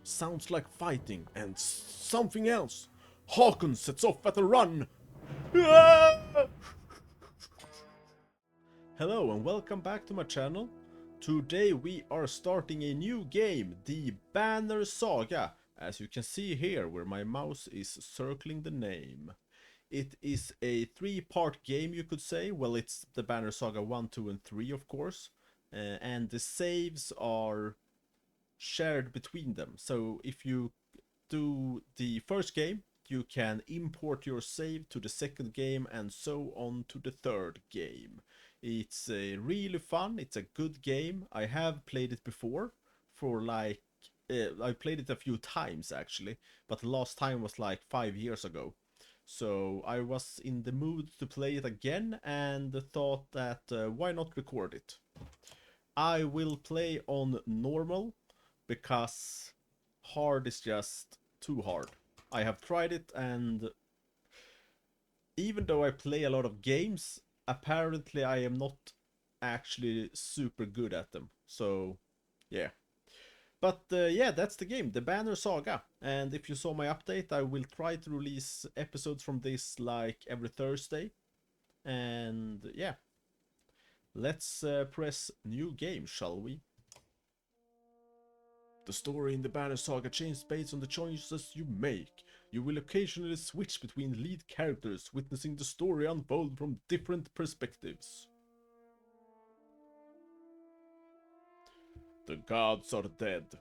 Sounds like fighting and something else. Håkon sets off at a run. Ah! Hello and welcome back to my channel. Today we are starting a new game, the Banner Saga. As you can see here, where my mouse is circling the name. It is a three-part game, you could say. Well, it's the Banner Saga 1, 2 and 3, of course. And the saves are shared between them. So if you do the first game, you can import your save to the second game and so on to the third game. It's really fun. It's a good game. I have played it before for like I played it a few times actually, but the last time was like 5 years ago. So I was in the mood to play it again and thought that why not record it. I will play on normal because hard is just too hard. I have tried it, and even though I play a lot of games, apparently I am not actually super good at them. So yeah. But yeah, that's the game, the Banner Saga. And if you saw my update, I will try to release episodes from this like every Thursday. And yeah, let's press new game, shall we? The story in the Banner Saga changes based on the choices you make. You will occasionally switch between lead characters, witnessing the story unfold from different perspectives. The gods are dead.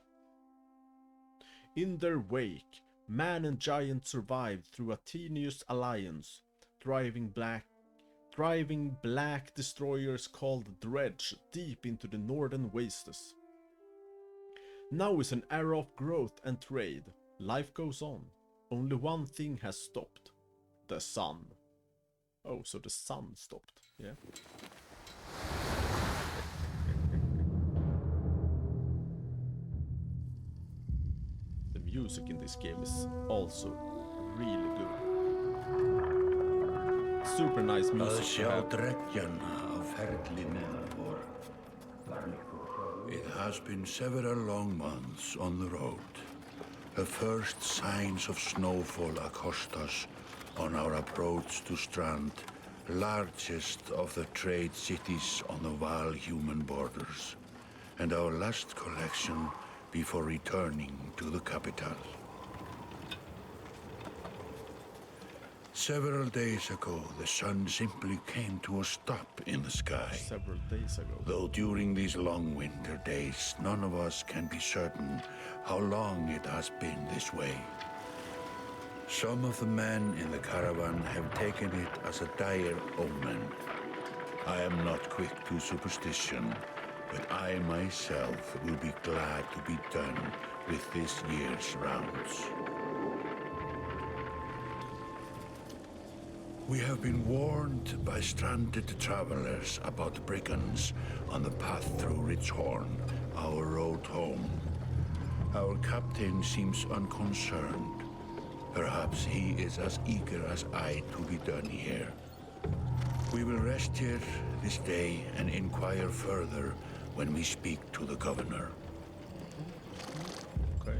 In their wake, man and giant survived through a tenuous alliance, driving black destroyers called Dredge deep into the northern wastes. Now is an era of growth and trade. Life goes on. Only one thing has stopped. The sun. Oh, so the sun stopped. Yeah. The music in this game is also really good. Super nice music to have. It has been several long months on the road. The first signs of snowfall accost us on our approach to Strand, largest of the trade cities on the Val-human borders, and our last collection before returning to the capital. Several days ago, the sun simply came to a stop in the sky. Several days ago. Though during these long winter days, none of us can be certain how long it has been this way. Some of the men in the caravan have taken it as a dire omen. I am not quick to superstition, but I myself will be glad to be done with this year's rounds. We have been warned by stranded travelers about brigands on the path through Ridgehorn, our road home. Our captain seems unconcerned. Perhaps he is as eager as I to be done here. We will rest here this day and inquire further when we speak to the governor. Okay.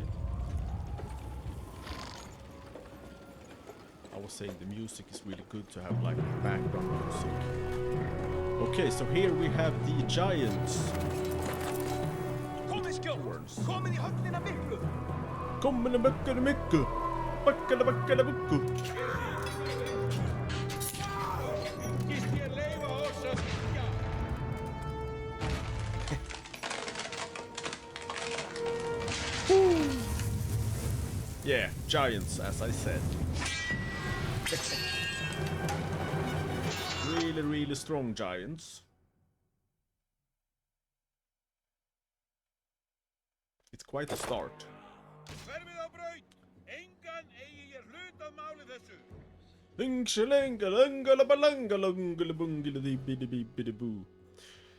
I was saying the music is really good to have like background music. Okay, so here we have the giants. Komin í höllina miklu. Komin í höllina miklu. Bakkala bukku. Yeah, giants, as I said. Really strong giants. It's quite a start.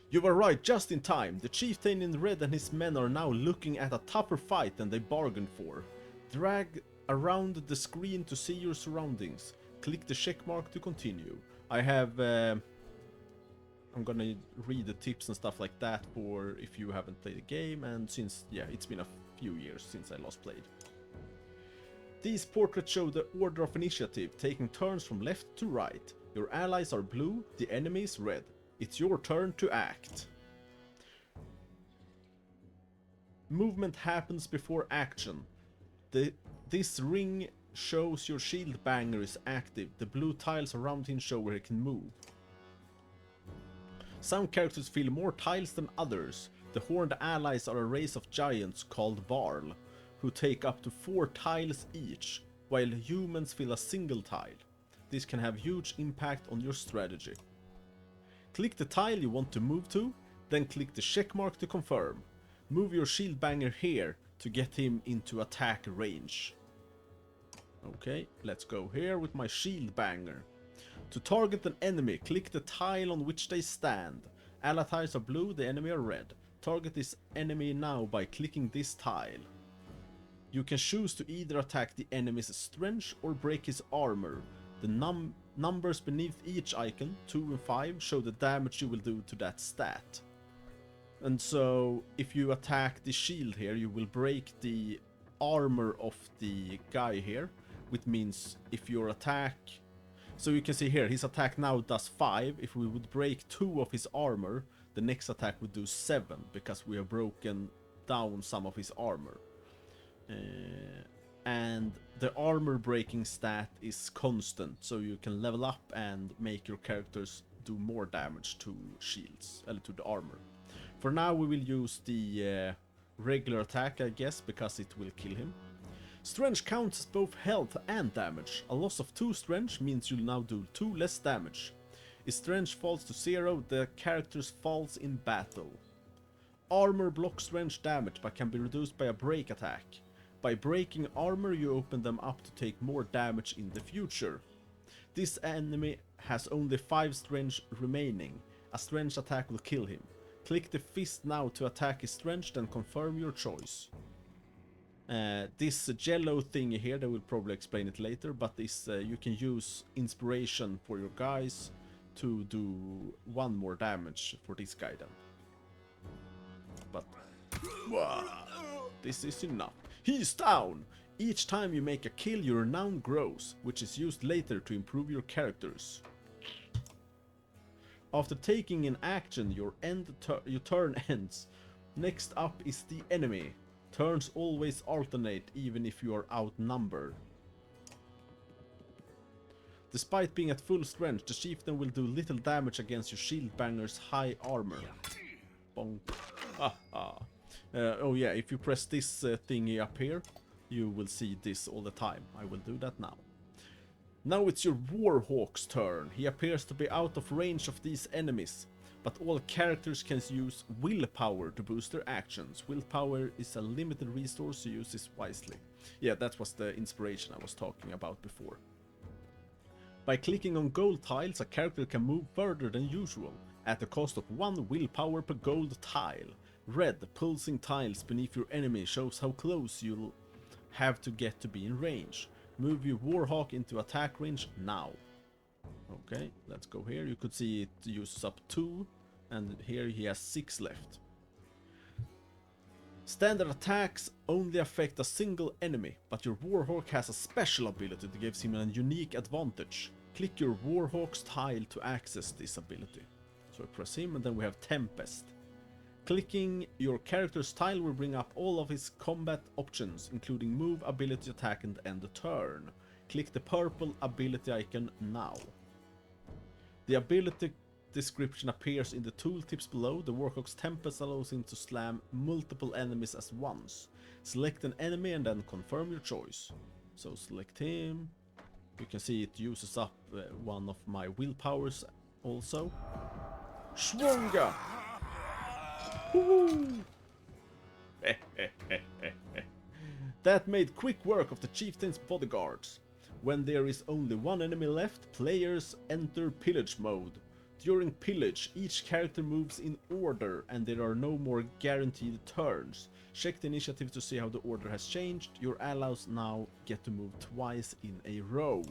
You were right, just in time. The chieftain in red and his men are now looking at a tougher fight than they bargained for. Drag around the screen to see your surroundings. Click the check mark to continue. I have I'm gonna read the tips and stuff like that for if you haven't played the game, and since yeah, it's been a few years since I last played. These portraits show the order of initiative, taking turns from left to right. Your allies are blue, the enemy is red. It's your turn to act. Movement happens before action. This ring shows your shield banger is active. The blue tiles around him show where he can move. Some characters fill more tiles than others. The horned allies are a race of giants called varl, who take up to 4 tiles each, while humans fill a single tile. This can have huge impact on your strategy. Click the tile you want to move to, then click the check mark to confirm. Move your shield banger here to get him into attack range. Okay, let's go here with my shield banger. To target an enemy, click the tile on which they stand. Ally tiles are blue, the enemy are red. Target this enemy now by clicking this tile. You can choose to either attack the enemy's strength or break his armor. The numbers beneath each icon, 2 and 5, show the damage you will do to that stat. And so, if you attack the shield here, you will break the armor of the guy here, which means if your attack... So you can see here, his attack now does 5. If we would break 2 of his armor, the next attack would do 7, because we have broken down some of his armor. And the armor breaking stat is constant, so you can level up and make your characters do more damage to shields, to the armor. For now we will use the regular attack, I guess, because it will kill him. Strength counts as both health and damage. A loss of 2 strength means you'll now do 2 less damage. If strength falls to 0, the character falls in battle. Armor blocks strength damage but can be reduced by a break attack. By breaking armor you open them up to take more damage in the future. This enemy has only 5 strength remaining. A strength attack will kill him. Click the fist now to attack his strength and confirm your choice. This yellow thingy here, they will probably explain it later, but this you can use inspiration for your guys to do 1 more damage for this guy then. But this is enough. He's down! Each time you make a kill, your renown grows, which is used later to improve your characters. After taking an action, your turn ends. Next up is the enemy. Turns always alternate, even if you are outnumbered. Despite being at full strength, the chieftain will do little damage against your shield banger's high armor. Bonk. Oh yeah, if you press this thingy up here, you will see this all the time. I will do that now. Now it's your Warhawk's turn. He appears to be out of range of these enemies, but all characters can use willpower to boost their actions. Willpower is a limited resource, so use this wisely. Yeah, that was the inspiration I was talking about before. By clicking on gold tiles, a character can move further than usual, at the cost of 1 willpower per gold tile. Red pulsing tiles beneath your enemy shows how close you'll have to get to be in range. Move your Warhawk into attack range now. Okay, let's go here. You could see it uses up 2, and here he has 6 left. Standard attacks only affect a single enemy, but your Warhawk has a special ability that gives him a unique advantage. Click your Warhawk's tile to access this ability. So I press him, and then we have Tempest. Clicking your character's tile will bring up all of his combat options, including move, ability, attack, and end the turn. Click the purple ability icon now. The ability description appears in the tooltips below. The Warhawk's Tempest allows him to slam multiple enemies at once. Select an enemy and then confirm your choice. So select him. You can see it uses up one of my willpowers also. Schwunga! That made quick work of the chieftain's bodyguards. When there is only 1 enemy left, players enter pillage mode. During pillage, each character moves in order and there are no more guaranteed turns. Check the initiative to see how the order has changed. Your allies now get to move twice in a row.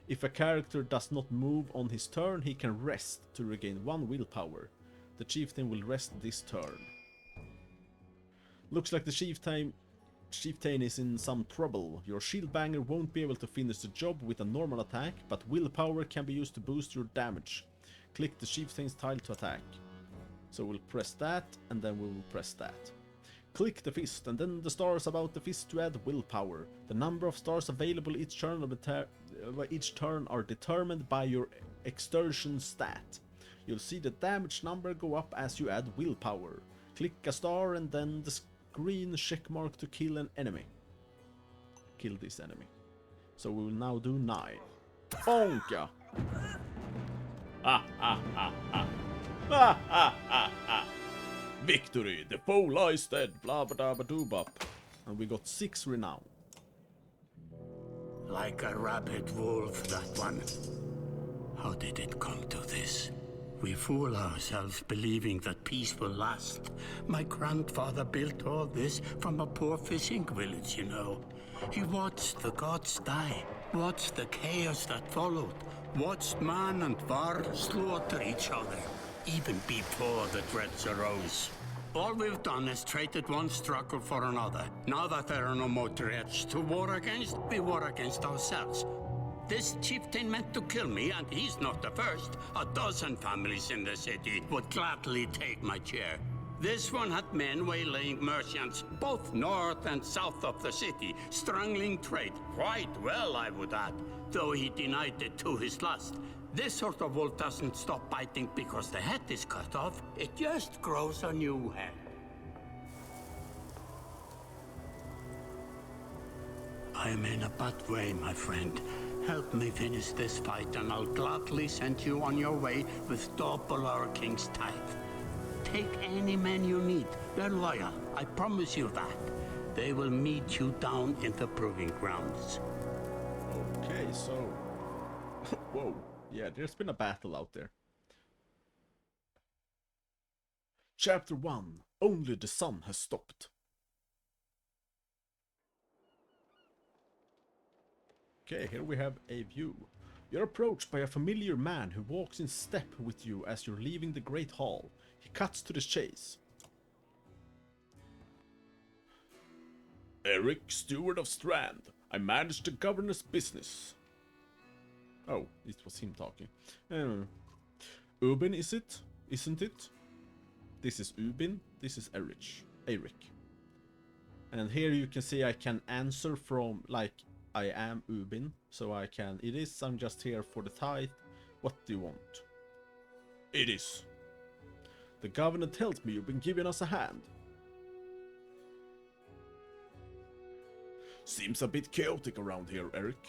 If a character does not move on his turn, he can rest to regain 1 willpower. The chieftain will rest this turn. Looks like the chieftain is in some trouble. Your shield banger won't be able to finish the job with a normal attack, but willpower can be used to boost your damage. Click the chieftain's tile to attack. So we'll press that, and then we will press that. Click the fist, and then the stars about the fist to add willpower. The number of stars available each turn are determined by your exertion stat. You'll see the damage number go up as you add willpower. Click a star and then the green check mark to kill an enemy. Kill this enemy. So we will now do 9. Bonka! Ah ah ah ah! Ah ah ah ah! Victory! The foe lies dead! Blah blah blah doo bop. And we got 6 renown. Like a rabid wolf, that one. How did it come to this? We fool ourselves believing that peace will last. My grandfather built all this from a poor fishing village, you know. He watched the gods die, watched the chaos that followed, watched man and varls slaughter each other, even before the dreads arose. All we've done is traded one struggle for another. Now that there are no more dreads to war against, we war against ourselves. This chieftain meant to kill me, and he's not the first. A dozen families in the city would gladly take my chair. This one had men waylaying merchants, both north and south of the city, strangling trade. Quite well, I would add, though he denied it to his last. This sort of wolf doesn't stop biting because the head is cut off. It just grows a new head. I am in a bad way, my friend. Help me finish this fight, and I'll gladly send you on your way with double our king's tithe. Take any men you need. They're loyal, I promise you that. They will meet you down in the proving grounds. Okay, so... Whoa. Yeah, there's been a battle out there. Chapter 1. Only the sun has stopped. Okay, here we have a view. You're approached by a familiar man who walks in step with you as you're leaving the Great Hall. He cuts to the chase. Eric, steward of Strand. I manage the governor's business. Oh, it was him talking. Ubin, is it? Isn't it? This is Ubin. This is Eric. And here you can see I can answer from, like, I am Ubin. So I can, I'm just here for the tithe. What do you want? It is. The governor tells me you've been giving us a hand. Seems a bit chaotic around here, Eric.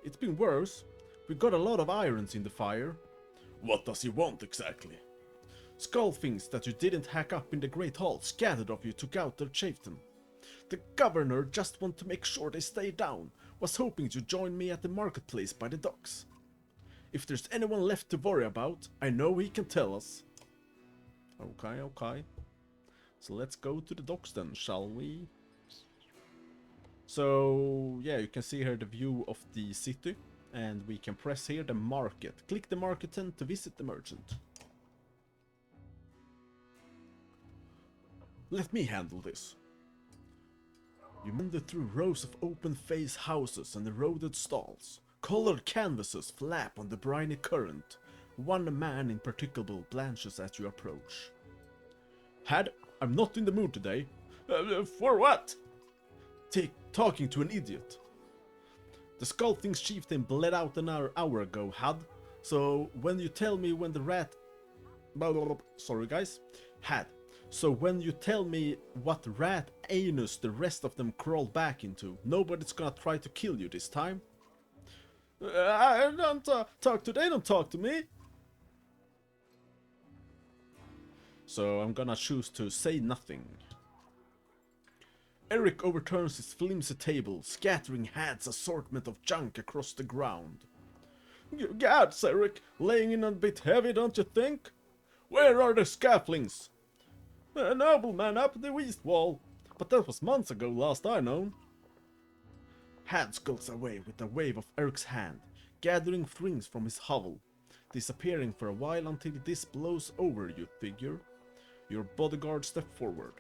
It's been worse. We got a lot of irons in the fire. What does he want exactly? Skull things that you didn't hack up in the Great Hall scattered of you took out their chieftain. The governor just want to make sure they stay down. Was hoping to join me at the marketplace by the docks. If there's anyone left to worry about, I know he can tell us. Okay. So let's go to the docks then, shall we? So, yeah, you can see here the view of the city. And we can press here the market. Click the market tent to visit the merchant. Let me handle this. You wander through rows of open-faced houses and eroded stalls. Colored canvases flap on the briny current. One man in particular blanches as you approach. Had, I'm not in the mood today. For what? Talking to an idiot. The Skullthing's chieftain bled out an hour ago, Had. So when you tell me when the rat... Sorry guys. Had. So when you tell me what rat anus the rest of them crawled back into, nobody's gonna try to kill you this time. I don't talk to, they don't talk to me. So I'm gonna choose to say nothing. Eric overturns his flimsy table, scattering Had's assortment of junk across the ground. Gods, Eric, laying in a bit heavy, don't you think? Where are the scaflings? A nobleman up the east wall, but that was months ago last I know. Had skulks away with a wave of Eric's hand, gathering things from his hovel, disappearing for a while until this blows over, you figure. Your bodyguard step forward.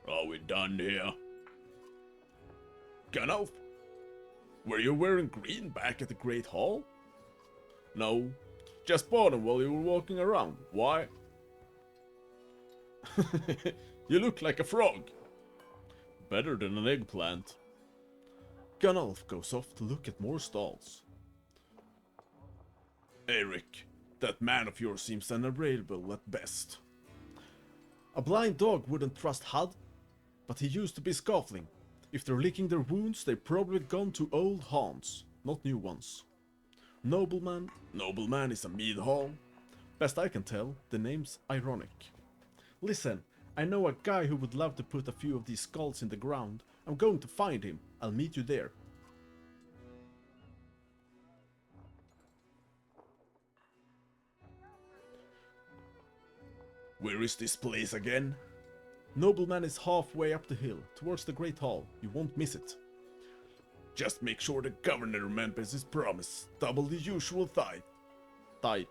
Are we done here? Gandalf? Were you wearing green back at the Great Hall? No, just bought them while you were walking around. Why? You look like a frog. Better than an eggplant. Gandalf goes off to look at more stalls. Eric, that man of yours seems unavailable at best. A blind dog wouldn't trust Hud, but he used to be scoffling. If they're licking their wounds, they've probably gone to old haunts, not new ones. Nobleman is a mead hall. Best I can tell, the name's ironic. Listen, I know a guy who would love to put a few of these skulls in the ground. I'm going to find him. I'll meet you there. Where is this place again? Nobleman is halfway up the hill, towards the Great Hall. You won't miss it. Just make sure the governor remembers his promise. Double the usual tithe. Tithe.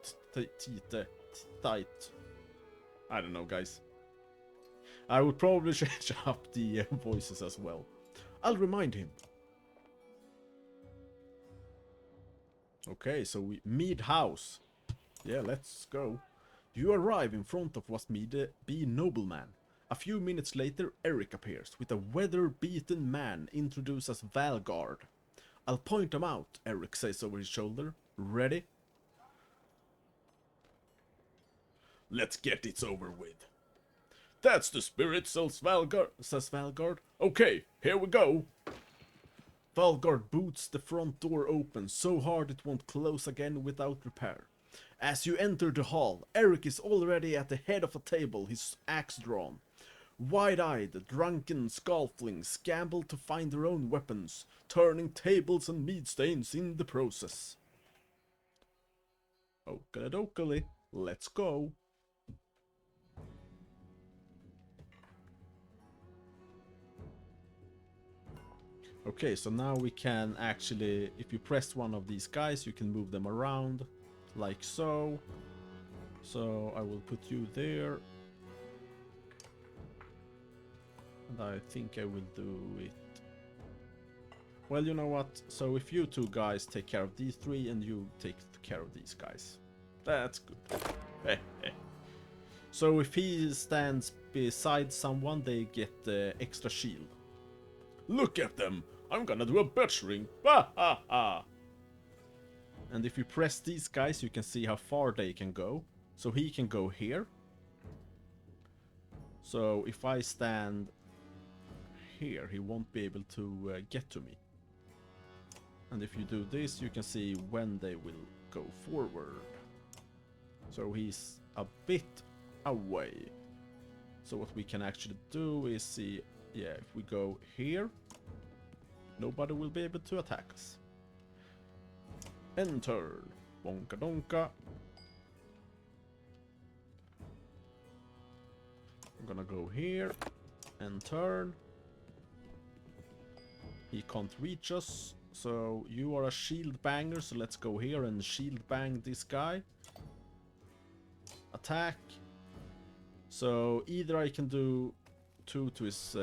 I don't know, guys. I would probably change up the voices as well. I'll remind him. Okay, so we Mead House. Yeah, let's go. You arrive in front of what may be Nobleman. A few minutes later, Eric appears with a weather-beaten man introduced as Valgard. I'll point him out, Eric says over his shoulder. Ready? Let's get it over with. That's the spirit, says Valgard. Okay, here we go. Valgard boots the front door open so hard it won't close again without repair. As you enter the hall, Eric is already at the head of a table, his axe drawn. Wide-eyed, the drunken scofflings gamble to find their own weapons, turning tables and mead stains in the process. Okie-dokie, let's go. Okay, so now we can actually, if you press one of these guys, you can move them around, like so. So I will put you there. And I think I will do it. Well, you know what? So if you two guys take care of these three and you take care of these guys. That's good. So if he stands beside someone, they get the extra shield. Look at them! I'm gonna do a butchering! Ha ha ha! And if you press these guys, you can see how far they can go. So he can go here. So if I stand here, he won't be able to get to me. And if you do this, you can see when they will go forward. So he's a bit away. So what we can actually do is see, yeah, if we go here, nobody will be able to attack us. Enter. Bonka donka. I'm gonna go here and turn. He can't reach us, so you are a shield banger, so let's go here and shield bang this guy. Attack. So either I can do 2 to his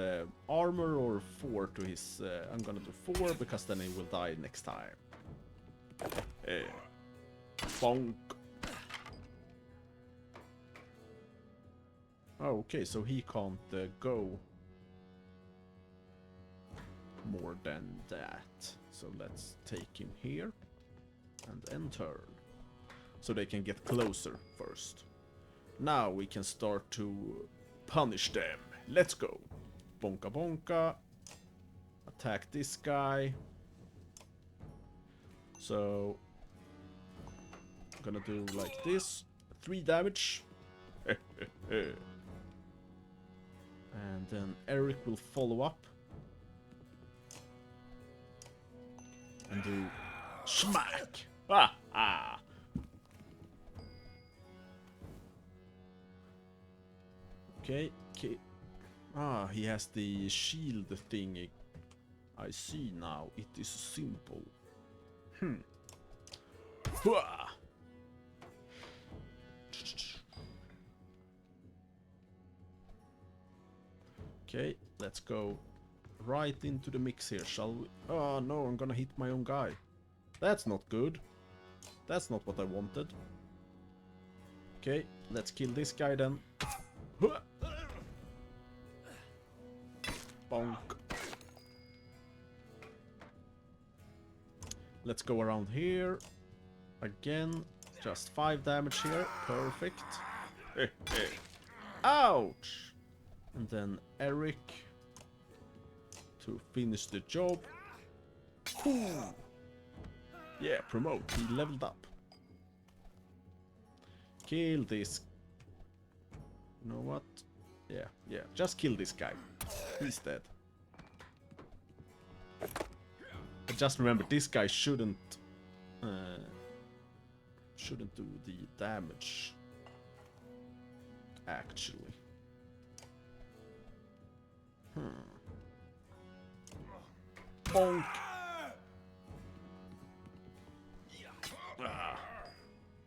armor or 4 to his... I'm gonna do 4 because then he will die next time. Bonk. Oh, okay, so he can't go more than that. So let's take him here and enter. So they can get closer first. Now we can start to punish them. Let's go. Bonka bonka. Attack this guy. So I'm gonna do like this. 3 damage. And then Eric will follow up. And do smack. Ah ah. Okay, okay. Ah, he has the shield thingy. I see now. It is simple. Hua! Okay, let's go right into the mix here, shall we? Oh no, I'm gonna hit my own guy. That's not good. That's not what I wanted. Okay, let's kill this guy then. Bonk. Let's go around here. Again, just 5 damage here. Perfect. Ouch! And then Eric to finish the job. Cool. Yeah, promote. He leveled up. Kill this. You know what? Yeah. Just kill this guy. He's dead. I just remember this guy shouldn't do the damage. Actually. Bonk.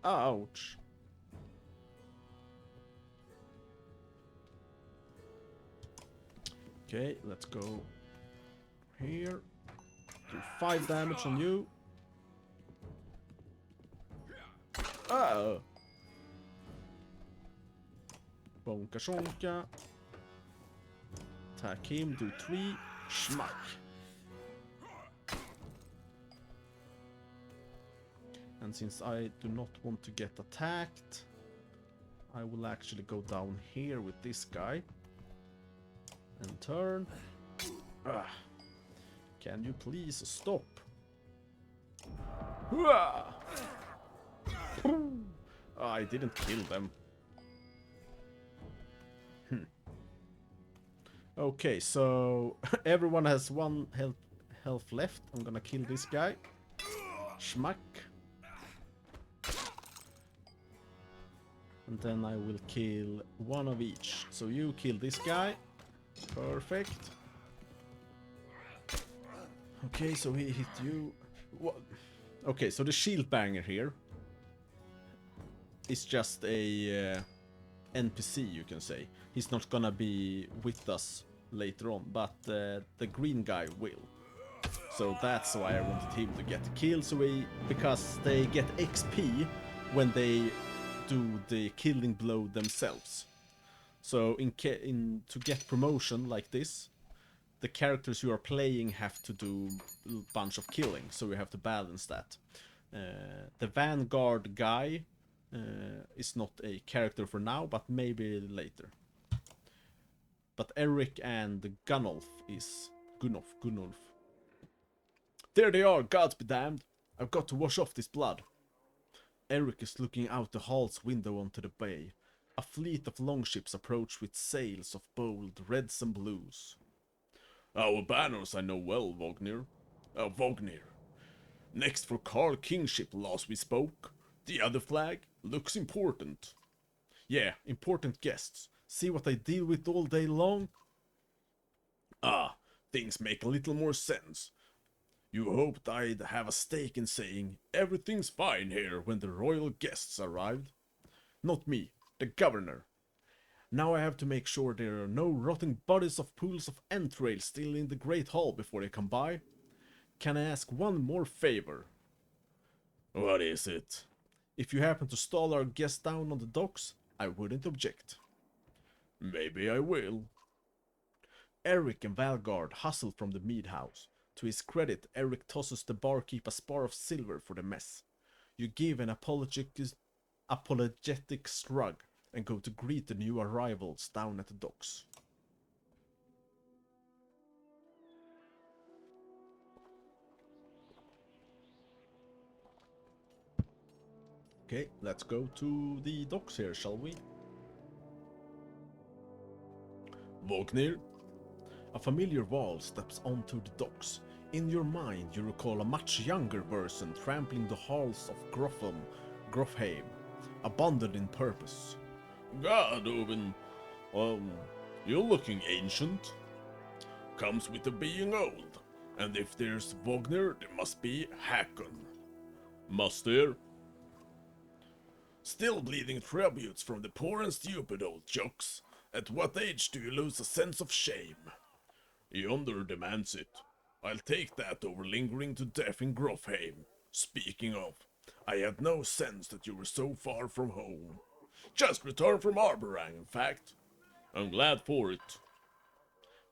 Ouch. Okay, let's go here. Do 5 damage on you. Bonka shonka. Attack him, do 3. Schmack. And since I do not want to get attacked, I will actually go down here with this guy. And turn. Can you please stop? I didn't kill them. Okay, so everyone has 1 health left. I'm gonna kill this guy. Schmack. And then I will kill 1 of each. So you kill this guy. Perfect. Okay, so he hit you. What? Okay, so the shield banger here is just a NPC, you can say. He's not gonna be with us later on, but the green guy will. So that's why I wanted him to get the kill, because they get XP when they do the killing blow themselves. So to get promotion like this, the characters you are playing have to do a bunch of killing, so you have to balance that. The Vanguard guy is not a character for now, but maybe later. But Eric and Gunnulf is... Gunnulf. There they are, gods be damned! I've got to wash off this blood. Eric is looking out the hall's window onto the bay. A fleet of longships approach with sails of bold reds and blues. Our banners I know well, Vognir. Vognir. Next for Carl Kingship last we spoke. The other flag looks important. Yeah, important guests. See what I deal with all day long? Ah, things make a little more sense. You hoped I'd have a stake in saying everything's fine here when the royal guests arrived. Not me, the governor. Now I have to make sure there are no rotting bodies of pools of entrails still in the Great Hall before they come by. Can I ask one more favor? What is it? If you happen to stall our guests down on the docks, I wouldn't object. Maybe I will. Eric and Valgard hustle from the mead house. To his credit, Eric tosses the barkeep a spar of silver for the mess. You give an apologetic shrug and go to greet the new arrivals down at the docks. Okay, let's go to the docks here, shall we? Vognir. A familiar varl steps onto the docks. In your mind, you recall a much younger version trampling the halls of Grofheim, abandoned in purpose. God, Owen, you're looking ancient. Comes with the being old, and if there's Vognir, there must be Hakon. Must there? Still bleeding tributes from the poor and stupid old jocks. At what age do you lose a sense of shame? Yonder demands it. I'll take that over lingering to death in Grofheim. Speaking of, I had no sense that you were so far from home. Just returned from Arborang, in fact. I'm glad for it.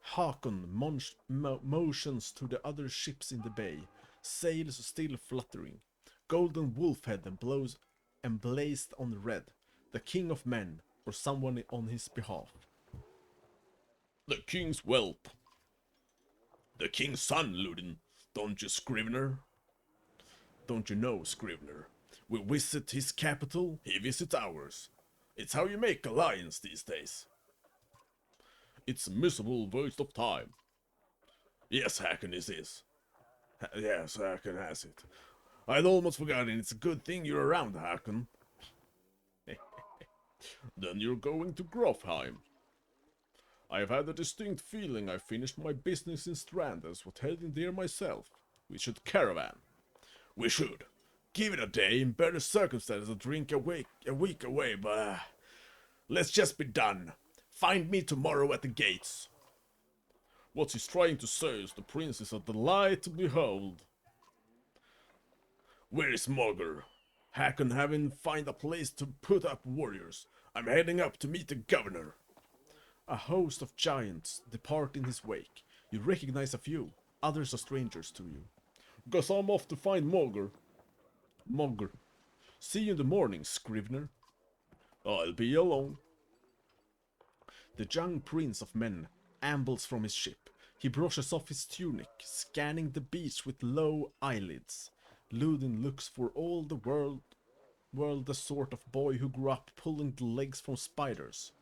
Hakon motions to the other ships in the bay, sails still fluttering. Golden wolf head emblazed on red. The king of men, or someone on his behalf. The king's whelp. The king's son, Ludin. Don't you, Scrivener? Don't you know, Scrivener? We visit his capital, he visits ours. It's how you make alliance these days. It's a miserable waste of time. Yes, Hakon, this is. Yes, Hakon has it. I'd almost forgotten. It's a good thing you're around, Hakon. Then you're going to Grofheim. I've had a distinct feeling I finished my business in Strand and was heading there myself. We should caravan. We should. Give it a day in better circumstances and drink a week away, but let's just be done. Find me tomorrow at the gates. What he's trying to say is the prince is a delight to behold. Where is Mogr? Hakon having find a place to put up warriors. I'm heading up to meet the governor. A host of giants depart in his wake. You recognize a few, others are strangers to you. Guess I'm off to find Mogr. Mogr. See you in the morning, Scrivener. I'll be alone. The young prince of men ambles from his ship. He brushes off his tunic, scanning the beach with low eyelids. Ludin looks for all the world the sort of boy who grew up pulling the legs from spiders.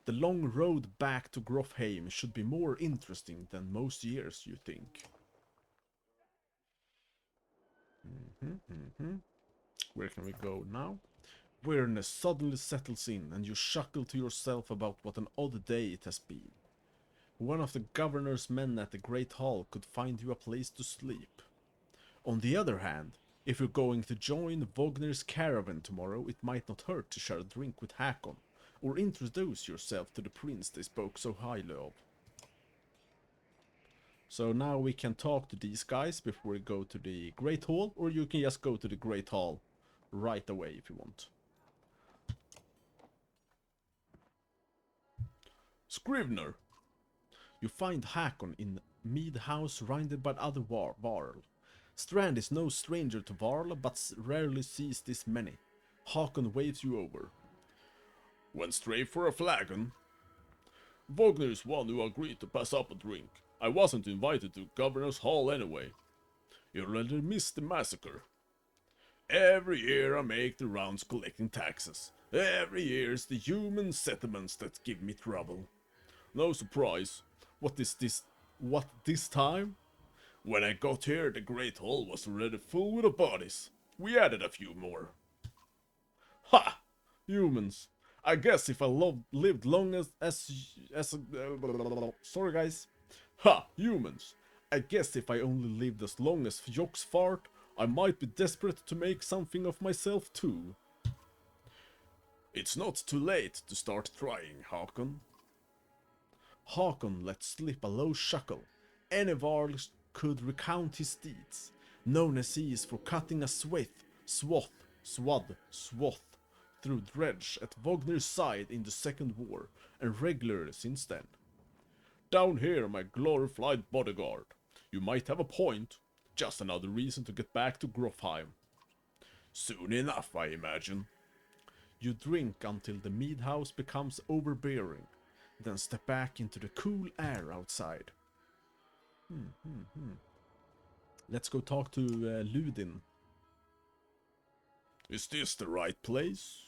The long road back to Grofheim should be more interesting than most years, you think. Where can we go now? Weariness suddenly settles in, and you chuckle to yourself about what an odd day it has been. One of the governor's men at the Great Hall could find you a place to sleep. On the other hand, if you're going to join Vognir's caravan tomorrow, it might not hurt to share a drink with Hakon, or introduce yourself to the prince they spoke so highly of. So now we can talk to these guys before we go to the Great Hall, or you can just go to the Great Hall right away if you want. Scrivener! You find Hakon in Mead House surrounded by other varl. Strand is no stranger to varl, but rarely sees this many. Hakon waves you over. Went straight for a flagon. Vognir is one who agreed to pass up a drink. I wasn't invited to Governor's Hall anyway. You already missed the massacre. Every year I make the rounds collecting taxes. Every year it's the human settlements that give me trouble. No surprise. What this time? When I got here, the Great Hall was already full with the bodies. We added a few more. Ha! Humans. I guess if I lived long sorry guys. Ha! Humans. I guess if I only lived as long as Fjoksfart, I might be desperate to make something of myself too. It's not too late to start trying, Hakon. Hakon let slip a low chuckle. Any varl could recount his deeds, known as he is for cutting a swath through Dredge at Vognir's side in the Second War, and regularly since then. Down here, my glorified bodyguard. You might have a point. Just another reason to get back to Grofheim. Soon enough, I imagine. You drink until the mead house becomes overbearing, then step back into the cool air outside. Let's go talk to Ludin. Is this the right place?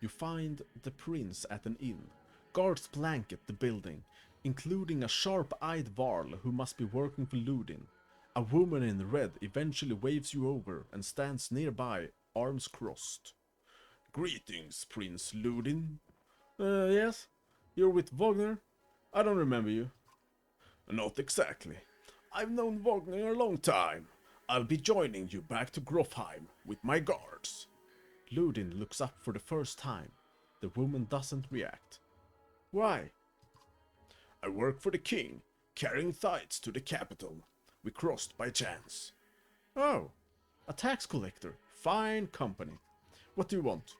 You find the prince at an inn. Guards blanket the building, including a sharp-eyed varl who must be working for Ludin. A woman in red eventually waves you over and stands nearby, arms crossed. Greetings, Prince Ludin. Yes? You're with Vognir? I don't remember you. Not exactly. I've known Vognir a long time. I'll be joining you back to Grofheim with my guards. Ludin looks up for the first time. The woman doesn't react. Why? I work for the king, carrying tithes to the capital. We crossed by chance. Oh, a tax collector. Fine company. What do you want?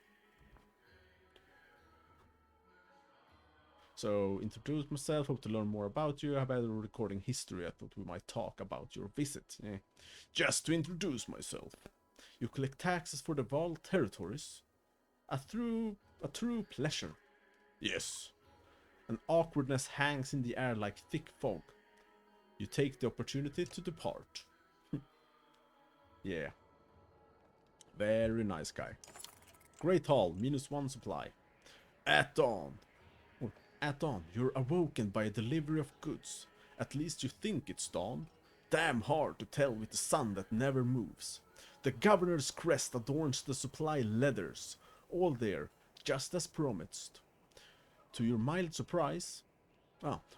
So, introduce myself, hope to learn more about you. I have had a recording history. I thought we might talk about your visit. Just to introduce myself. You collect taxes for the Varl territories. A true pleasure. Yes. An awkwardness hangs in the air like thick fog. You take the opportunity to depart. Yeah. Very nice guy. Great Hall, -1 supply. At dawn. At dawn, you're awoken by a delivery of goods. At least you think it's dawn. Damn hard to tell with the sun that never moves. The governor's crest adorns the supply leathers. All there, just as promised. To your mild surprise...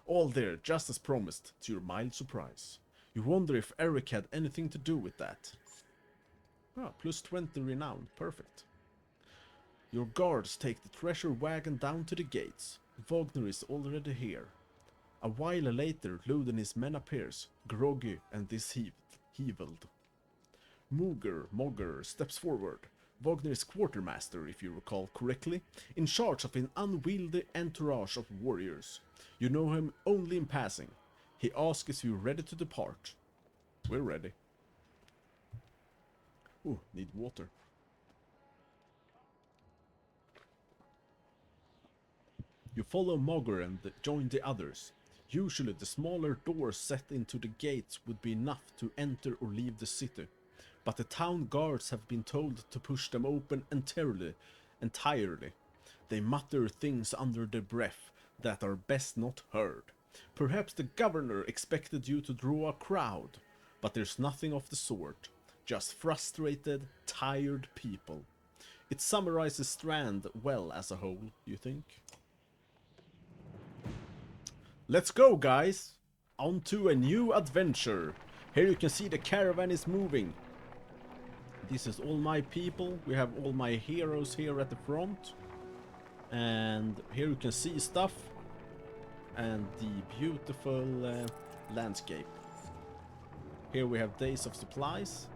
all there, just as promised, to your mild surprise. You wonder if Eric had anything to do with that. Plus 20 renown, perfect. Your guards take the treasure wagon down to the gates. Wagner is already here. A while later, Lud and his men appears, groggy and disheveled. Mogger steps forward. Wagner is quartermaster, if you recall correctly, in charge of an unwieldy entourage of warriors. You know him only in passing. He asks if you're ready to depart. We're ready. Ooh, need water. You follow Mogger and join the others. Usually the smaller doors set into the gates would be enough to enter or leave the city, but the town guards have been told to push them open entirely. They mutter things under their breath that are best not heard. Perhaps the governor expected you to draw a crowd, but there's nothing of the sort. Just frustrated, tired people. It summarizes Strand well as a whole, you think? Let's go, guys! On to a new adventure. Here you can see the caravan is moving. This is all my people. We have all my heroes here at the front. And here you can see stuff. And the beautiful landscape. Here we have days of supplies.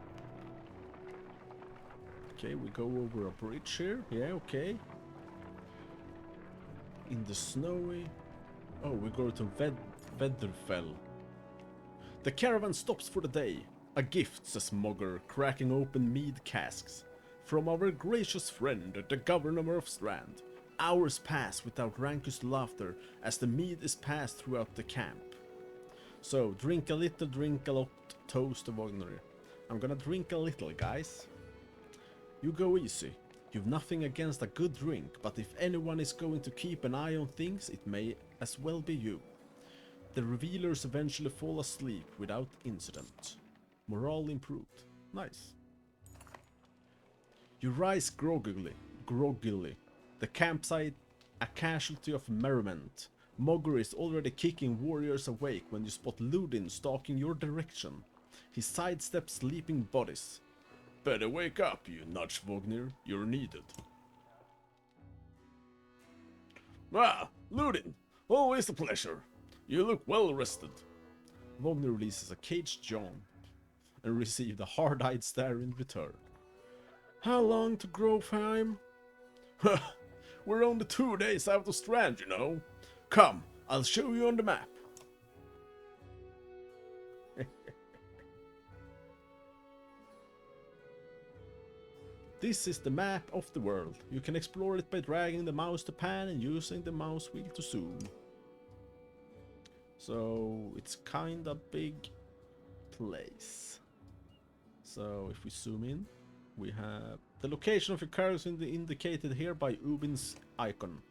Okay, we go over a bridge here. Yeah, okay. In the snowy... Oh, we go to Vedderfell. The caravan stops for the day. A gift, says Mogger, cracking open mead casks. From our gracious friend, the governor of Strand. Hours pass without raucous laughter as the mead is passed throughout the camp. So, drink a little, drink a lot, toast to Wagner. I'm gonna drink a little, guys. You go easy. You've nothing against a good drink, but if anyone is going to keep an eye on things, it may as well be you. The revealers eventually fall asleep without incident. Morale improved. Nice. You rise groggily. The campsite a casualty of merriment. Mogger is already kicking warriors awake when you spot Ludin stalking your direction. He sidesteps sleeping bodies. Better wake up, you nudge Wagner. You're needed. Ludin! Always a pleasure. You look well rested. Wagner releases a caged yawn and received a hard-eyed stare in return. How long to Grovheim? We're only 2 days out of Strand, you know. Come, I'll show you on the map. This is the map of the world. You can explore it by dragging the mouse to pan and using the mouse wheel to zoom. So it's kinda big place. So if we zoom in, we have the location of your character indicated here by Ubin's icon.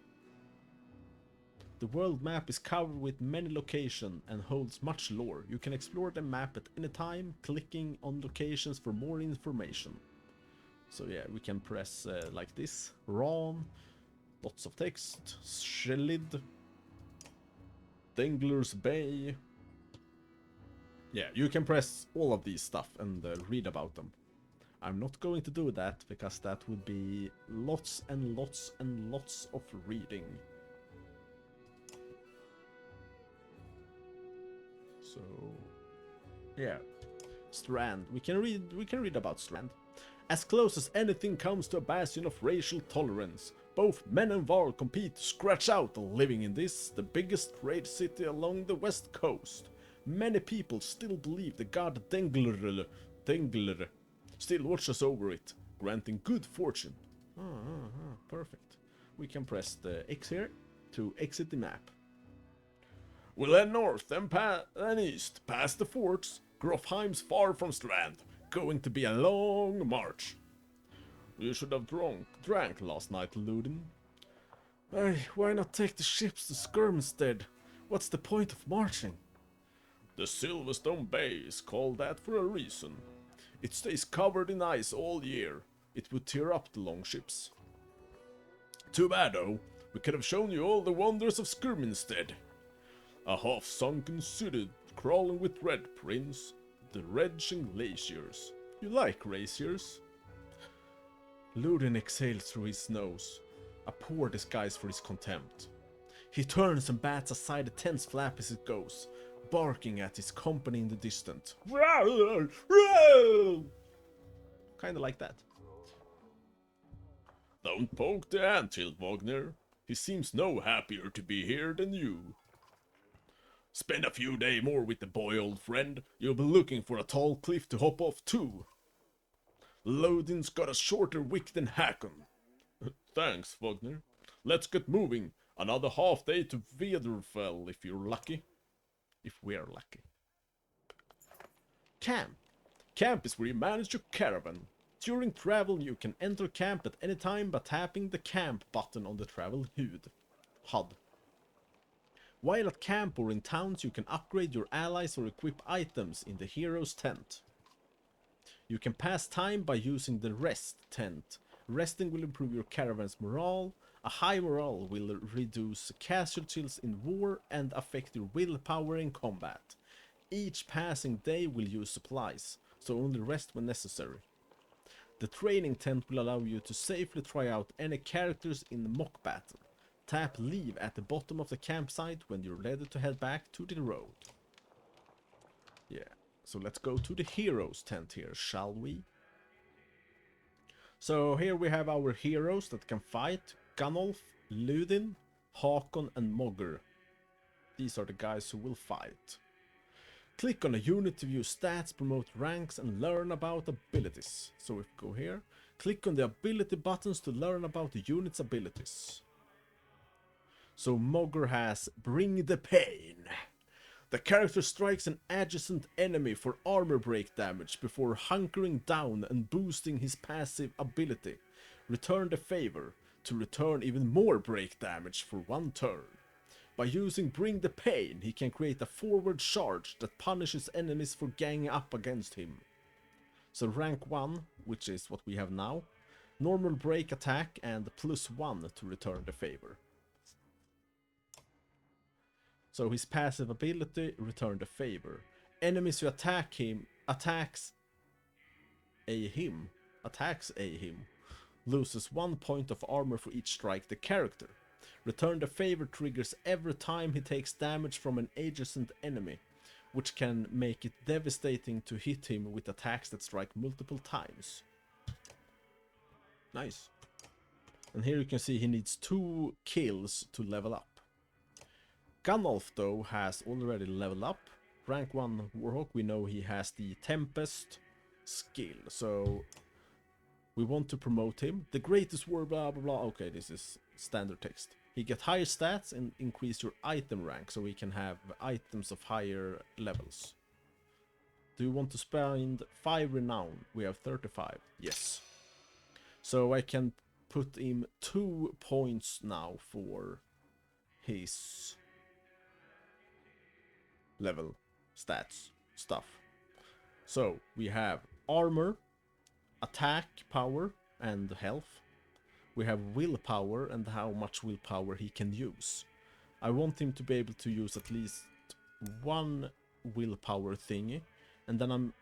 The world map is covered with many locations and holds much lore. You can explore the map at any time, clicking on locations for more information. So yeah, we can press like this, Ron, lots of text, Shelid, Dengler's Bay. Yeah, you can press all of these stuff and read about them. I'm not going to do that because that would be lots and lots and lots of reading. So yeah, Strand. We can read about Strand. As close as anything comes to a bastion of racial tolerance, both men and varl compete to scratch out a living in this, the biggest trade city along the west coast. Many people still believe the god Dengler still watches over it, granting good fortune. Perfect. We can press the X here to exit the map. We'll head north and east, past the forts. Grofheim's far from Strand. Going to be a long march. You should have drank last night, Ludin. Why not take the ships to Skirm instead? What's the point of marching? The Silverstone Bay is called that for a reason. It stays covered in ice all year. It would tear up the longships. Too bad though, we could have shown you all the wonders of Skirm instead. A half-sunken city crawling with red prints, the retching glaciers. You like glaciers? Ludin exhales through his nose, a poor disguise for his contempt. He turns and bats aside the tent's flap as it goes, barking at his company in the distance. Kinda like that. Don't poke the anthill, Wagner. He seems no happier to be here than you. Spend a few days more with the boy, old friend. You'll be looking for a tall cliff to hop off too. Lodin's got a shorter wick than Hakon. Thanks, Wagner. Let's get moving. Another half day to Vederfell if you're lucky. If we're lucky. Camp. Camp is where you manage your caravan. During travel you can enter camp at any time by tapping the camp button on the travel HUD. While at camp or in towns you can upgrade your allies or equip items in the hero's tent. You can pass time by using the rest tent. Resting will improve your caravan's morale. A high morale will reduce casualties in war and affect your willpower in combat. Each passing day will use supplies, so only rest when necessary. The training tent will allow you to safely try out any characters in the mock battle. Tap leave at the bottom of the campsite when you're ready to head back to the road. Yeah, so let's go to the heroes tent here, shall we? So here we have our heroes that can fight. Gunnulf, Ludin, Hakon and Mogr. These are the guys who will fight. Click on a unit to view stats, promote ranks and learn about abilities. So if we go here, click on the ability buttons to learn about the unit's abilities. So Mogr has Bring the Pain. The character strikes an adjacent enemy for armor break damage before hunkering down and boosting his passive ability. Return the favor to return even more break damage for 1 turn. By using Bring the Pain, he can create a forward charge that punishes enemies for ganging up against him. So rank 1, which is what we have now, normal break attack and +1 to return the favor. So his passive ability, return the favor. Enemies who attacks a him, loses 1 point of armor for each strike the character. Return the favor triggers every time he takes damage from an adjacent enemy, which can make it devastating to hit him with attacks that strike multiple times. Nice. And here you can see he needs 2 kills to level up. Gunnulf though has already leveled up. Rank 1 Warhawk, we know he has the Tempest skill, so we want to promote him. The greatest war, blah blah blah. Okay, this is standard text. He gets higher stats and increase your item rank, so we can have items of higher levels. Do you want to spend 5 renown? We have 35. Yes. So I can put him 2 points now for his level stats stuff. So we have armor, attack power and health. We have willpower and how much willpower he can use. I want him to be able to use at least 1 willpower thingy, and then I'm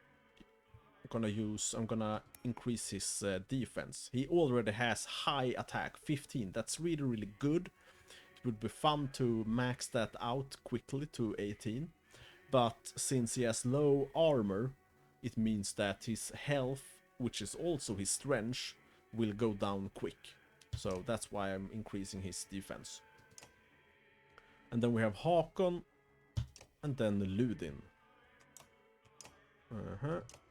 gonna increase his defense. He already has high attack, 15. That's really good. It would be fun to max that out quickly to 18. but since he has low armor, it means that his health, which is also his strength, will go down quick. So that's why I'm increasing his defense. And then we have Hakon, and then Ludin.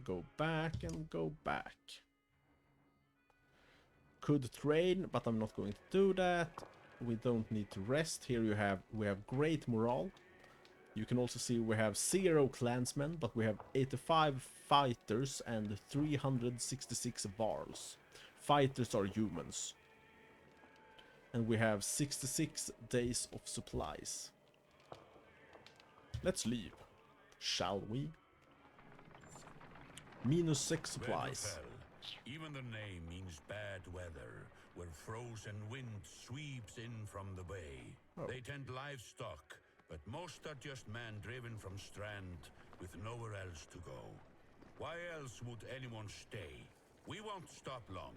Go back and go back. Could train, but I'm not going to do that. We don't need to rest. Here we have great morale. You can also see we have 0 clansmen, but we have 85 fighters and 366 varls. Fighters are humans. And we have 66 days of supplies. Let's leave, shall we? -6 supplies. Even the name means bad weather, where frozen wind sweeps in from the bay. Oh. They tend livestock, but most are just men driven from Strand with nowhere else to go. Why else would anyone stay? We won't stop long.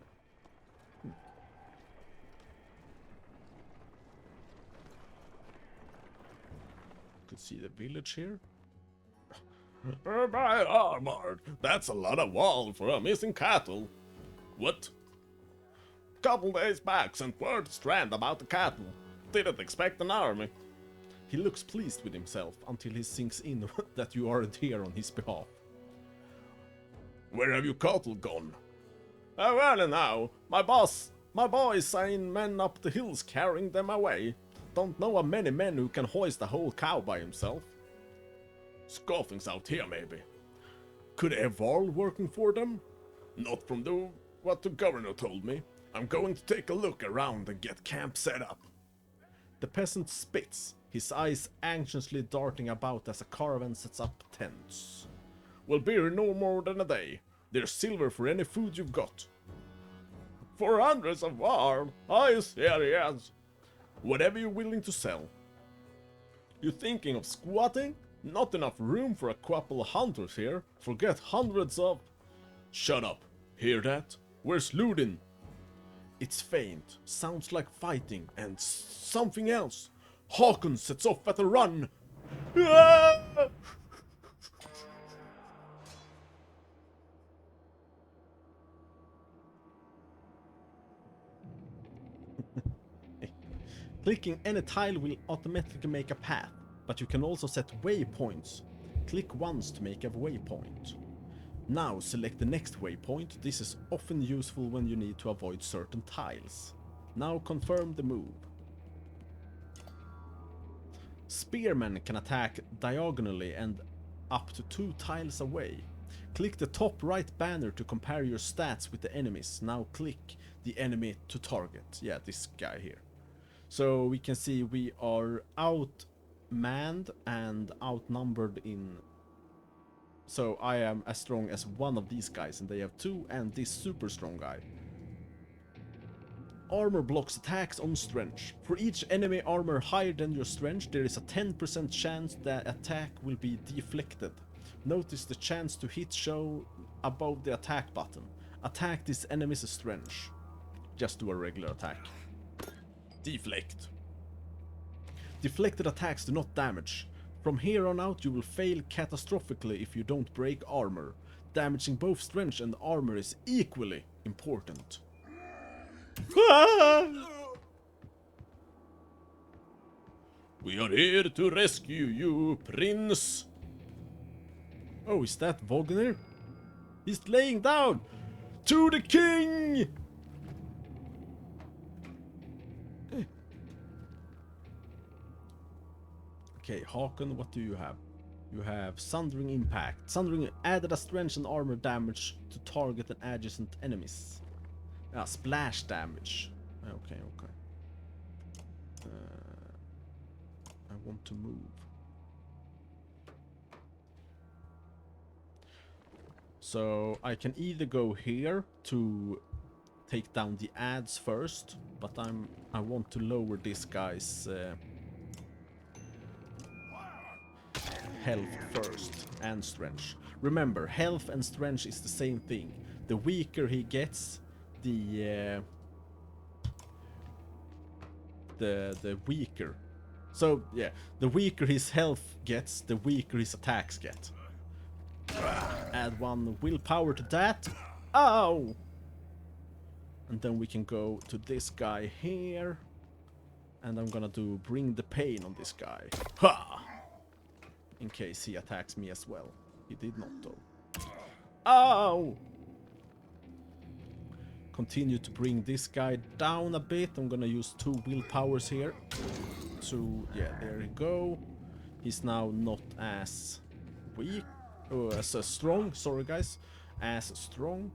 Could see the village here. My armor! That's a lot of wool for a missing cattle. What? Couple days back sent word to Strand about the cattle. Didn't expect an army. He looks pleased with himself until he sinks in that you aren't here on his behalf. Where have your cattle gone? Well now, my boys send men up the hills carrying them away. Don't know of many men who can hoist a whole cow by himself. Scoffing's out here, maybe. Could a varl working for them? Not from what the governor told me. I'm going to take a look around and get camp set up. The peasant spits, his eyes anxiously darting about as a caravan sets up tents. We'll be here no more than a day. There's silver for any food you've got. For hundreds of varl, yes. Whatever you're willing to sell. You thinking of squatting? Not enough room for a couple of hunters here. Forget hundreds of... Shut up. Hear that? Where's Ludin? It's faint. Sounds like fighting. And something else. Hakon sets off at a run. Ah! Clicking any tile will automatically make a path, but you can also set waypoints. Click once to make a waypoint. Now select the next waypoint. This is often useful when you need to avoid certain tiles. Now confirm the move. Spearmen can attack diagonally and up to 2 tiles away. Click the top right banner to compare your stats with the enemies. Now click the enemy to target. Yeah, this guy here. So we can see we are outmanned and outnumbered in... So I am as strong as one of these guys and they have 2 and this super strong guy. Armor blocks attacks on strength. For each enemy armor higher than your strength, there is a 10% chance that attack will be deflected. Notice the chance to hit show above the attack button. Attack this enemy's strength. Just do a regular attack. Deflect. Deflected attacks do not damage. From here on out you will fail catastrophically if you don't break armor. Damaging both strength and armor is equally important. We are here to rescue you, Prince. Oh, is that Wagner? He's laying down! To the king! Okay, Hakon, what do you have? You have Sundering Impact. Sundering added a strength and armor damage to target and adjacent enemies. Splash damage. Okay. I want to move. So I can either go here to take down the ads first, but I want to lower this guy's health first and strength. Remember, health and strength is the same thing. The weaker he gets, the weaker So, yeah, the weaker his health gets, the weaker his attacks get. Add 1 willpower to that. Oh! And then we can go to this guy here. And I'm gonna do bring the pain on this guy. Ha! In case he attacks me as well. He did not though. Oh! Continue to bring this guy down a bit. I'm gonna use 2 willpowers here. So, yeah, there you go. He's now not as weak. As strong. Sorry, guys. As strong.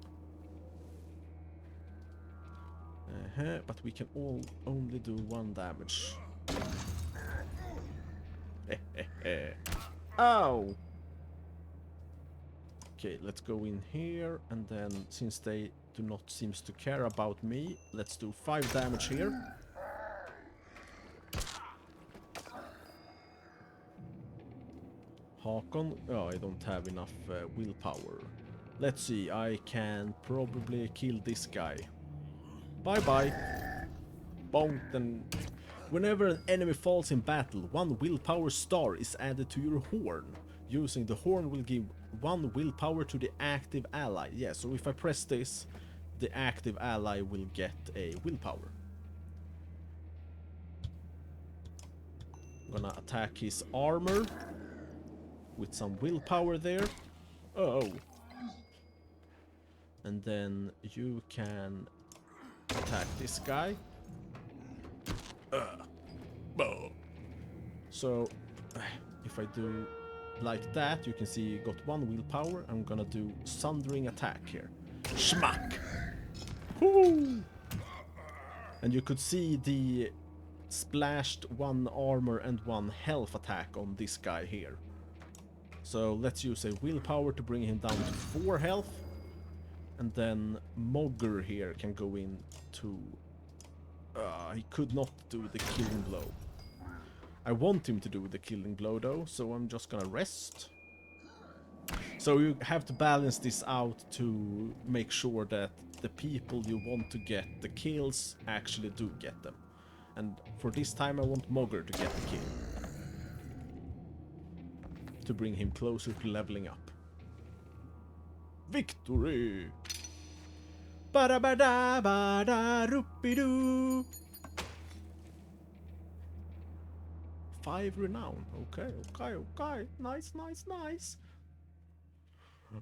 But we can only do 1 damage. Ow! Okay, let's go in here, and then since they do not seem to care about me, let's do 5 damage here. Hakon, oh, I don't have enough willpower. Let's see, I can probably kill this guy. Bye bye. Bonk, then. Whenever an enemy falls in battle, 1 willpower star is added to your horn. Using the horn will give 1 willpower to the active ally. Yeah, so if I press this, the active ally will get a willpower. I'm gonna attack his armor with some willpower there. Oh. And then you can attack this guy. So, if I do like that, you can see you got 1 willpower. I'm gonna do Sundering Attack here. Schmack! Woo! And you could see the splashed 1 armor and 1 health attack on this guy here. So let's use a willpower to bring him down to 4 health. And then Mogger here can go in to... he could not do the killing blow. I want him to do the killing blow though, so I'm just gonna rest. So you have to balance this out to make sure that the people you want to get the kills actually do get them. And for this time I want Mogger to get the kill. To bring him closer to leveling up. Victory! Ba-da-ba-da-ba-da-roopy-doo! 5 renown. Okay. Nice.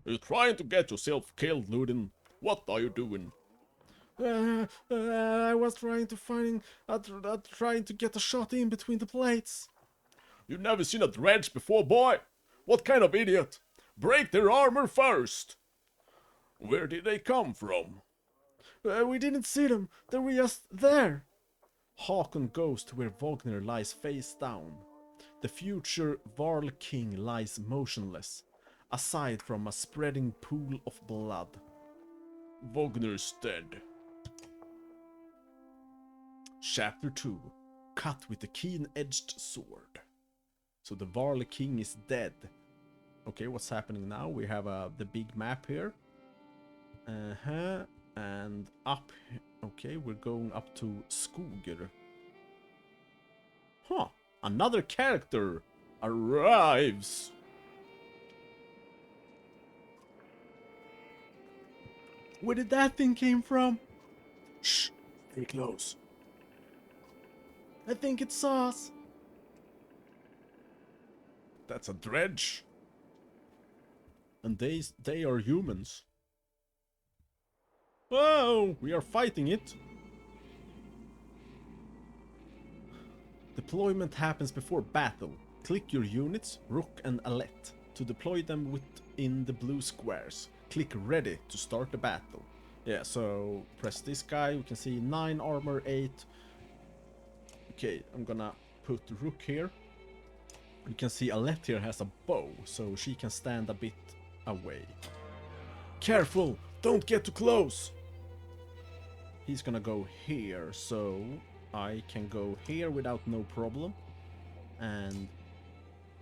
You're trying to get yourself killed, Ludin. What are you doing? I was trying to get a shot in between the plates. You've never seen a dredge before, boy? What kind of idiot? Break their armor first. Where did they come from? We didn't see them. They were just there. Hakon goes to where Wagner lies face down. The future Varl king lies motionless, aside from a spreading pool of blood. Wagner's dead. Chapter 2. Cut with a keen-edged sword. So the Varl king is dead. Okay, what's happening now? We have the big map here. And up. Okay, we're going up to Skoger. Huh. Another character arrives. Where did that thing came from? Shh. Stay close. I think it saw us. That's a dredge. And they are humans. Whoa, we are fighting it. Deployment happens before battle. Click your units, Rook and Alette, to deploy them within the blue squares. Click ready to start the battle. Yeah, so press this guy. We can see 9 armor, 8. Okay, I'm gonna put Rook here. You can see Alette here has a bow, so she can stand a bit away. Careful! Don't get too close! He's gonna go here, so I can go here without no problem. And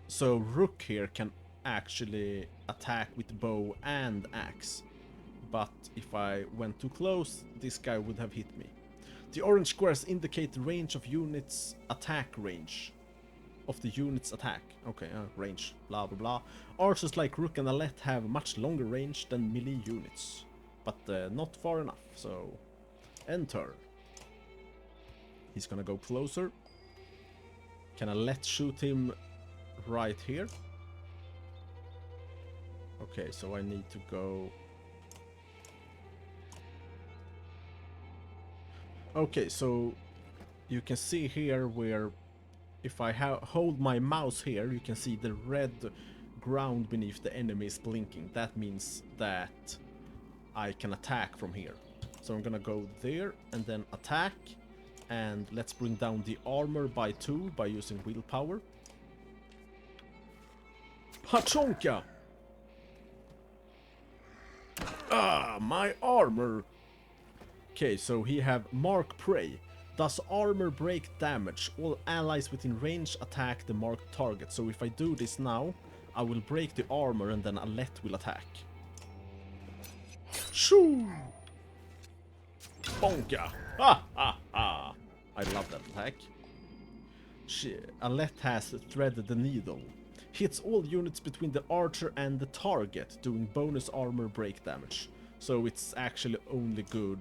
so Rook here can actually attack with bow and axe. But if I went too close, this guy would have hit me. The orange squares indicate the range of units' attack range. of the unit's attack. Okay, range, blah blah blah. Archers like Rook and Alette have much longer range than melee units, but not far enough, so end turn. He's gonna go closer. Can Alette shoot him right here? Okay, so I need to go... Okay, so you can see here where if I hold my mouse here, you can see the red ground beneath the enemy is blinking. That means that I can attack from here. So I'm gonna go there and then attack. And let's bring down the armor by 2 by using willpower. Hachonka! Ah, my armor! Okay, so he have Mark Prey. Does armor break damage? All allies within range attack the marked target. So if I do this now, I will break the armor and then Alette will attack. Shoo! Bonka! Ha ha ha! I love that attack. Alette has threaded the needle. Hits all units between the archer and the target, doing bonus armor break damage. So it's actually only good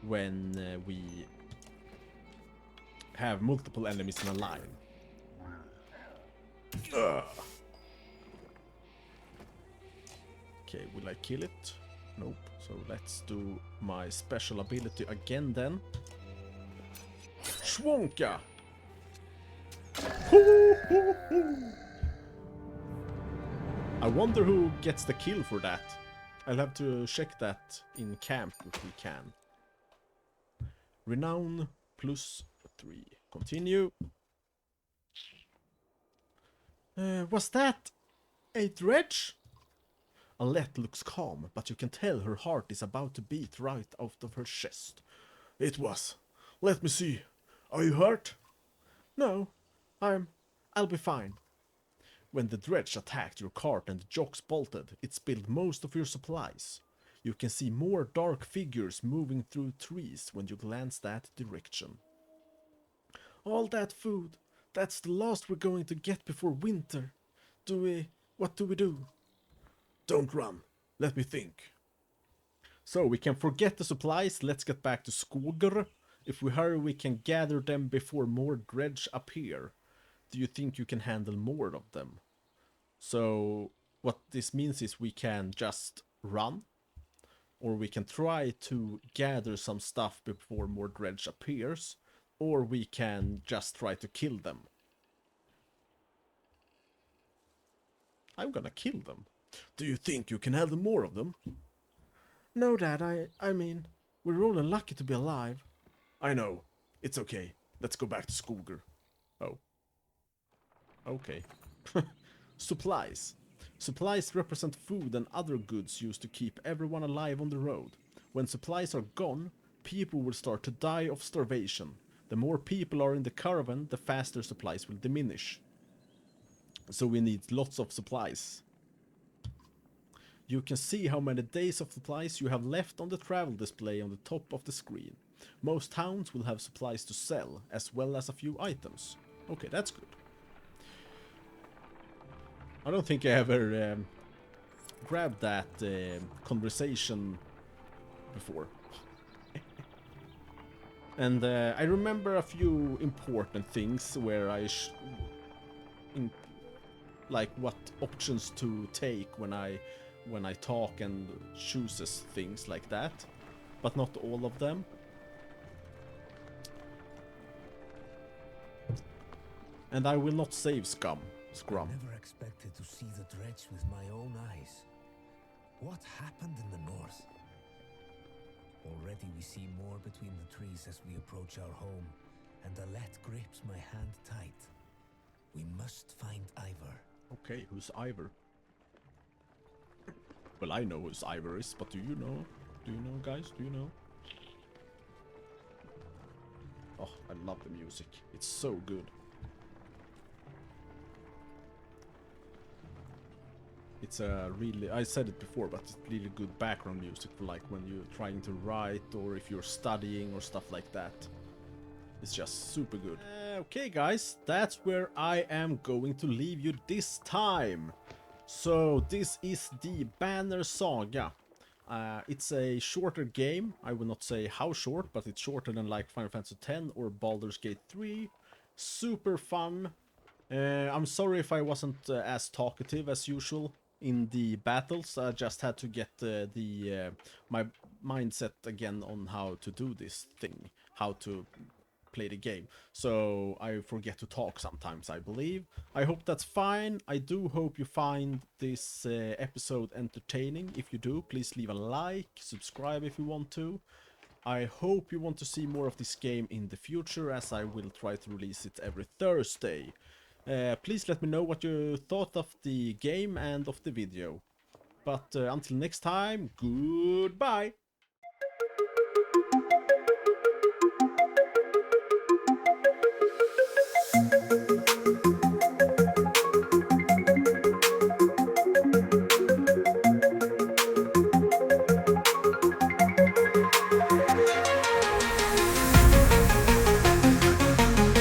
when we have multiple enemies in a line. Ugh. Okay, will I kill it? Nope. So let's do my special ability again then. Schwonka! I wonder who gets the kill for that. I'll have to check that in camp if we can. Renown plus 3. Continue. Was that a dredge? Alette looks calm, but you can tell her heart is about to beat right out of her chest. It was. Let me see. Are you hurt? No, I'll be fine. When the dredge attacked your cart and the jocks bolted, it spilled most of your supplies. You can see more dark figures moving through trees when you glance that direction. All that food, that's the last we're going to get before winter. What do we do? Don't run, let me think. So we can forget the supplies, let's get back to Skoger. If we hurry, we can gather them before more dredge appear. Do you think you can handle more of them? So what this means is we can just run, or we can try to gather some stuff before more dredge appears, or we can just try to kill them. I'm gonna kill them. Do you think you can handle more of them? No, Dad, I mean, we're all lucky to be alive. I know. It's okay. Let's go back to Skoger. Oh. Okay. Supplies. Supplies represent food and other goods used to keep everyone alive on the road. When supplies are gone, people will start to die of starvation. The more people are in the caravan, the faster supplies will diminish. So we need lots of supplies. You can see how many days of supplies you have left on the travel display on the top of the screen. Most towns will have supplies to sell, as well as a few items. Okay, that's good. I don't think I ever grabbed that conversation before. And I remember a few important things where like what options to take when I talk and chooses things like that, but not all of them. And I will not save Scrum. I never expected to see the dredge with my own eyes. What happened in the north? Already we see more between the trees as we approach our home, and Alette grips my hand tight. We must find Ivor. Okay, who's Ivor? Well, I know who's Ivor is, but do you know? Do you know, guys? Do you know? Oh, I love the music. It's so good. It's a really, I said it before, but it's really good background music for like when you're trying to write or if you're studying or stuff like that. is just super good. Okay guys, that's where I am going to leave you this time. So this is the Banner Saga. It's a shorter game. I will not say how short, but it's shorter than like Final Fantasy X or Baldur's Gate 3. Super fun. I'm sorry if I wasn't as talkative as usual in the battles. I just had to get my mindset again on how to do this thing, how to play the game. So I forget to talk sometimes, I believe. I hope that's fine. I do hope you find this episode entertaining. If you do, please leave a like, subscribe if you want to. I hope you want to see more of this game in the future, as I will try to release it every Thursday. Please let me know what you thought of the game and of the video. But until next time, goodbye!